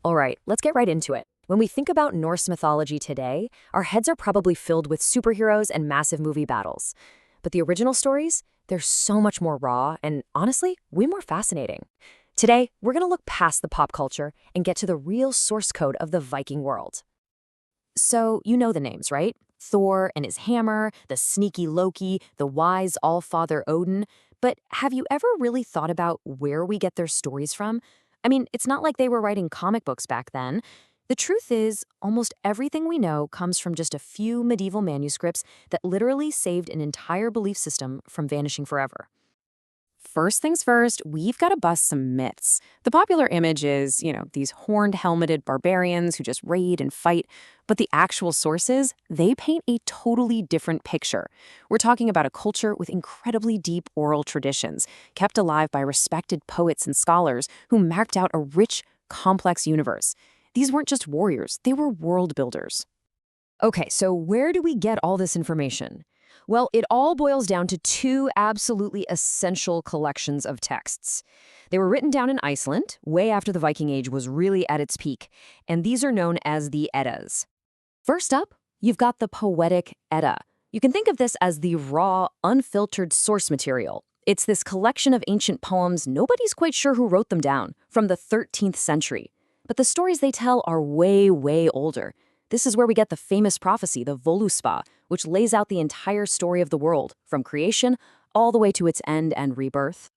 All right, let's get right into it. When we think about Norse mythology today, our heads are probably filled with superheroes and massive movie battles. But the original stories, they're so much more raw and, honestly, way more fascinating. Today, we're going to look past the pop culture and get to the real source code of the Viking world. So, you know the names, right? Thor and his hammer, the sneaky Loki, the wise All-Father Odin. But have you ever really thought about where we get their stories from? I mean, it's not like they were writing comic books back then. The truth is, almost everything we know comes from just a few medieval manuscripts that literally saved an entire belief system from vanishing forever. First things first, we've got to bust some myths. The popular image is, these horned, helmeted barbarians who just raid and fight. But the actual sources, they paint a totally different picture. We're talking about a culture with incredibly deep oral traditions, kept alive by respected poets and scholars who mapped out a rich, complex universe. These weren't just warriors, they were world builders. Okay, so where do we get all this information? Well, it all boils down to two absolutely essential collections of texts. They were written down in Iceland, way after the Viking Age was really at its peak, and these are known as the Eddas. First up, you've got the Poetic Edda. You can think of this as the raw, unfiltered source material. It's this collection of ancient poems nobody's quite sure who wrote them down, from the 13th century. But the stories they tell are way, way older. This is where we get the famous prophecy, the Voluspa, which lays out the entire story of the world, from creation all the way to its end and rebirth.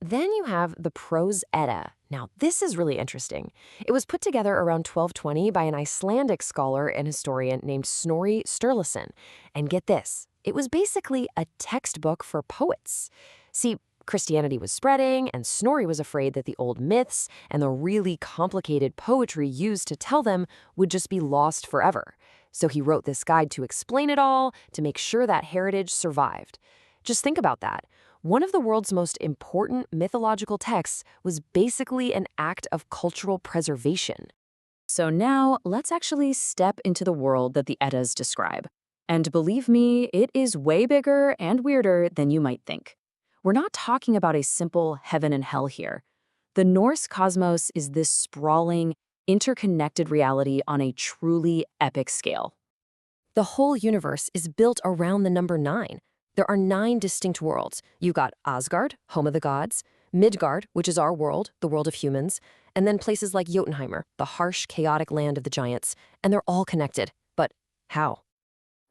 Then you have the Prose Edda. Now, this is really interesting. It was put together around 1220 by an Icelandic scholar and historian named Snorri Sturluson. And get this, it was basically a textbook for poets. See, Christianity was spreading, and Snorri was afraid that the old myths and the really complicated poetry used to tell them would just be lost forever. So he wrote this guide to explain it all, to make sure that heritage survived. Just think about that. One of the world's most important mythological texts was basically an act of cultural preservation. So now, let's actually step into the world that the Eddas describe. And believe me, it is way bigger and weirder than you might think. We're not talking about a simple heaven and hell here. The Norse cosmos is this sprawling, interconnected reality on a truly epic scale. The whole universe is built around the number 9. There are 9 distinct worlds. You've got Asgard, home of the gods, Midgard, which is our world, the world of humans, and then places like Jotunheimer, the harsh, chaotic land of the giants, and they're all connected. But how?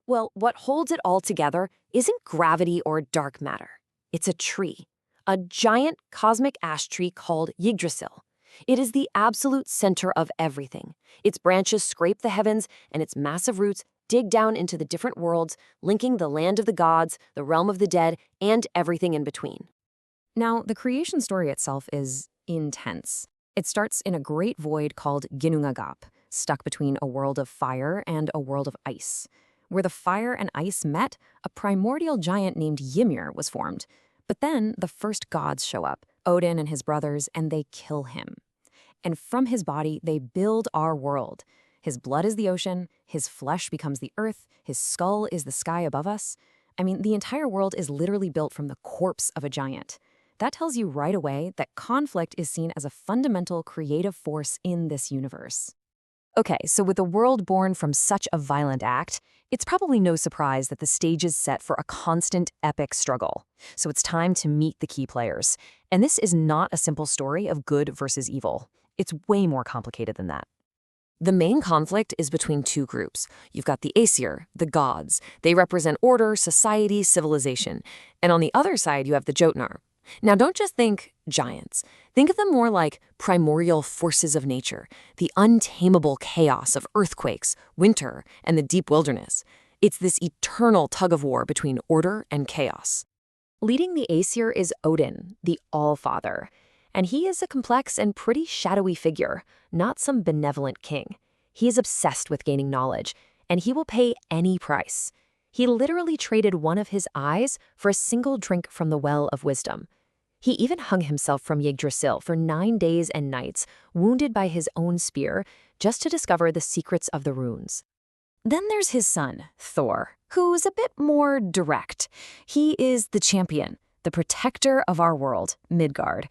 Well, what holds it all together isn't gravity or dark matter. It's a tree, a giant cosmic ash tree called Yggdrasil. It is the absolute center of everything. Its branches scrape the heavens, and its massive roots dig down into the different worlds, linking the land of the gods, the realm of the dead, and everything in between. Now, the creation story itself is intense. It starts in a great void called Ginnungagap, stuck between a world of fire and a world of ice. Where the fire and ice met, a primordial giant named Ymir was formed. But then the first gods show up, Odin and his brothers, and they kill him. And from his body, they build our world. His blood is the ocean, his flesh becomes the earth, his skull is the sky above us. I mean, the entire world is literally built from the corpse of a giant. That tells you right away that conflict is seen as a fundamental creative force in this universe. Okay, so with a world born from such a violent act, it's probably no surprise that the stage is set for a constant epic struggle. So it's time to meet the key players. And this is not a simple story of good versus evil. It's way more complicated than that. The main conflict is between two groups. You've got the Aesir, the gods. They represent order, society, civilization. And on the other side, you have the Jotnar. Now, don't just think giants. Think of them more like primordial forces of nature, the untamable chaos of earthquakes, winter, and the deep wilderness. It's this eternal tug-of-war between order and chaos. Leading the Aesir is Odin, the All-Father. And he is a complex and pretty shadowy figure, not some benevolent king. He is obsessed with gaining knowledge, and he will pay any price. He literally traded one of his eyes for a single drink from the well of wisdom. He even hung himself from Yggdrasil for 9 days and nights, wounded by his own spear, just to discover the secrets of the runes. Then there's his son, Thor, who's a bit more direct. He is the champion, the protector of our world, Midgard.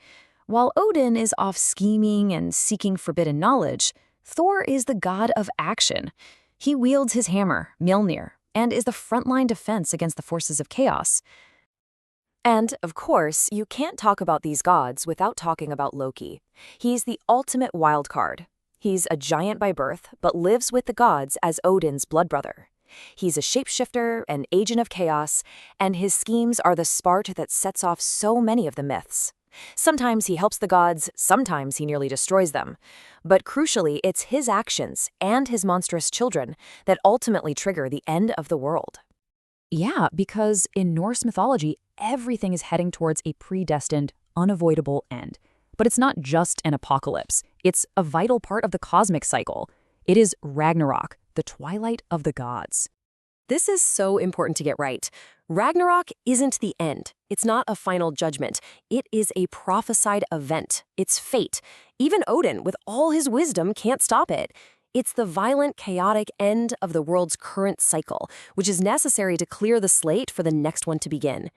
While Odin is off scheming and seeking forbidden knowledge, Thor is the god of action. He wields his hammer, Mjolnir, and is the frontline defense against the forces of chaos. And, of course, you can't talk about these gods without talking about Loki. He's the ultimate wild card. He's a giant by birth, but lives with the gods as Odin's blood brother. He's a shapeshifter, an agent of chaos, and his schemes are the spark that sets off so many of the myths. Sometimes he helps the gods, sometimes he nearly destroys them. But crucially, it's his actions and his monstrous children that ultimately trigger the end of the world. Yeah, because in Norse mythology, everything is heading towards a predestined, unavoidable end. But it's not just an apocalypse. It's a vital part of the cosmic cycle. It is Ragnarok, the twilight of the gods. This is so important to get right. Ragnarok isn't the end. It's not a final judgment. It is a prophesied event. It's fate. Even Odin, with all his wisdom, can't stop it. It's the violent, chaotic end of the world's current cycle, which is necessary to clear the slate for the next one to begin.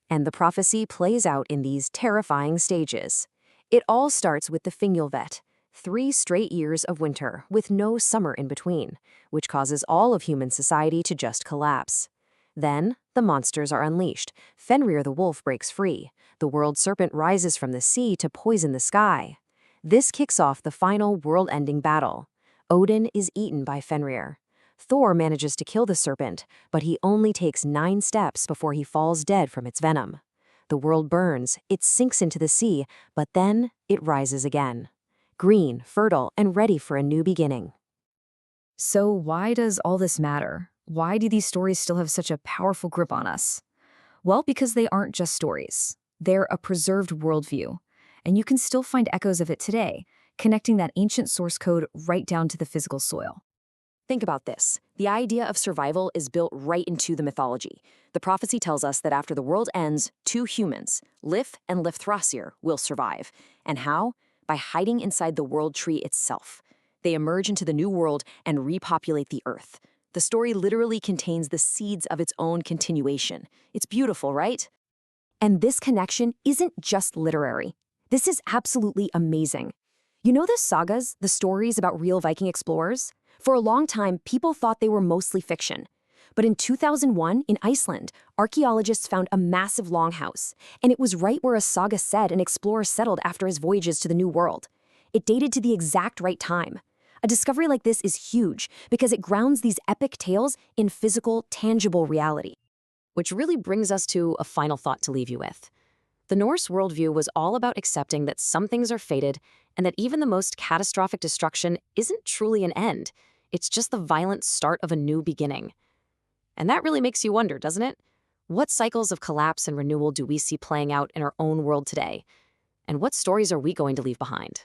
And the prophecy plays out in these terrifying stages. It all starts with the Finnlvet, 3 straight years of winter with no summer in between, which causes all of human society to just collapse. Then, the monsters are unleashed. Fenrir the wolf breaks free. The world serpent rises from the sea to poison the sky. This kicks off the final world-ending battle. Odin is eaten by Fenrir. Thor manages to kill the serpent, but he only takes 9 steps before he falls dead from its venom. The world burns, it sinks into the sea, but then it rises again. Green, fertile, and ready for a new beginning. So why does all this matter? Why do these stories still have such a powerful grip on us? Well, because they aren't just stories. They're a preserved worldview, and you can still find echoes of it today, connecting that ancient source code right down to the physical soil. Think about this. The idea of survival is built right into the mythology. The prophecy tells us that after the world ends, 2 humans, Lif and Lifthrasir, will survive. And how? By hiding inside the world tree itself. They emerge into the new world and repopulate the earth. The story literally contains the seeds of its own continuation. It's beautiful, right? And this connection isn't just literary. This is absolutely amazing. You know the sagas, the stories about real Viking explorers? For a long time, people thought they were mostly fiction. But in 2001, in Iceland, archaeologists found a massive longhouse, and it was right where a saga said an explorer settled after his voyages to the New World. It dated to the exact right time. A discovery like this is huge because it grounds these epic tales in physical, tangible reality. Which really brings us to a final thought to leave you with. The Norse worldview was all about accepting that some things are fated and that even the most catastrophic destruction isn't truly an end. It's just the violent start of a new beginning. And that really makes you wonder, doesn't it? What cycles of collapse and renewal do we see playing out in our own world today? And what stories are we going to leave behind?